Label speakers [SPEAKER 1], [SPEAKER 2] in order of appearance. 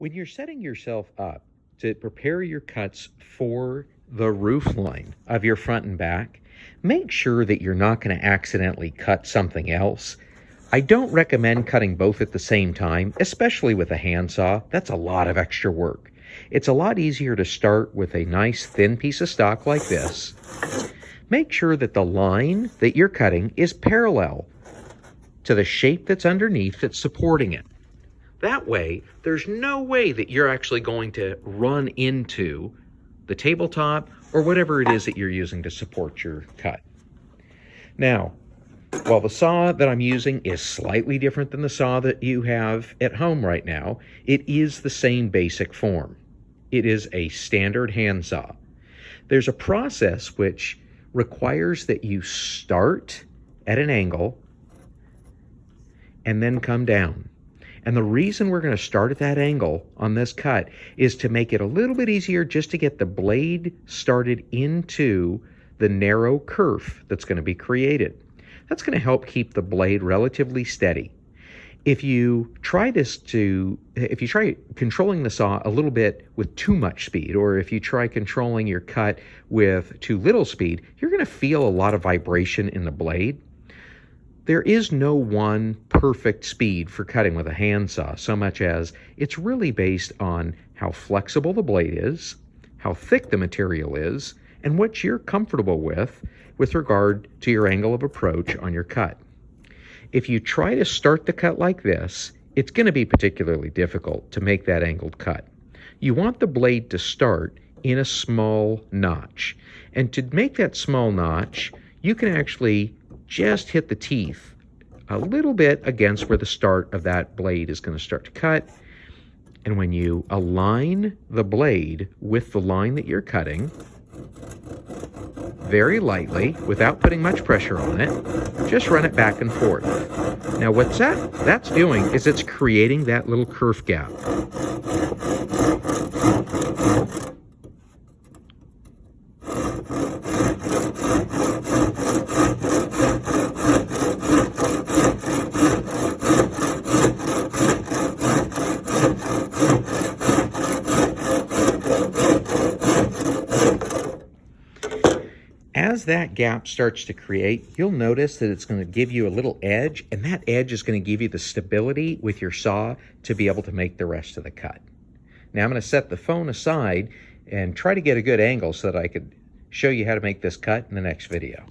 [SPEAKER 1] When you're setting yourself up to prepare your cuts for the roof line of your front and back, make sure that you're not going to accidentally cut something else. I don't recommend cutting both at the same time, especially with a handsaw. That's a lot of extra work. It's a lot easier to start with a nice thin piece of stock like this. Make sure that the line that you're cutting is parallel to the shape that's underneath that's supporting it. That way, there's no way that you're actually going to run into the tabletop or whatever it is that you're using to support your cut. Now, while the saw that I'm using is slightly different than the saw that you have at home right now, it is the same basic form. It is a standard handsaw. There's a process which requires that you start at an angle and then come down. And the reason we're going to start at that angle on this cut is to make it a little bit easier just to get the blade started into the narrow kerf that's going to be created. That's going to help keep the blade relatively steady. If you try controlling the saw a little bit with too much speed, or if you try controlling your cut with too little speed, you're going to feel a lot of vibration in the blade. There is no one perfect speed for cutting with a handsaw, so much as it's really based on how flexible the blade is, how thick the material is, and what you're comfortable with regard to your angle of approach on your cut. If you try to start the cut like this, it's going to be particularly difficult to make that angled cut. You want the blade to start in a small notch. And to make that small notch, you can actually just hit the teeth a little bit against where the start of that blade is going to start to cut. And when you align the blade with the line that you're cutting, very lightly, without putting much pressure on it, just run it back and forth. Now what that's doing is it's creating that little kerf gap. As that gap starts to create, you'll notice that it's going to give you a little edge, and that edge is going to give you the stability with your saw to be able to make the rest of the cut. Now I'm going to set the phone aside and try to get a good angle so that I could show you how to make this cut in the next video.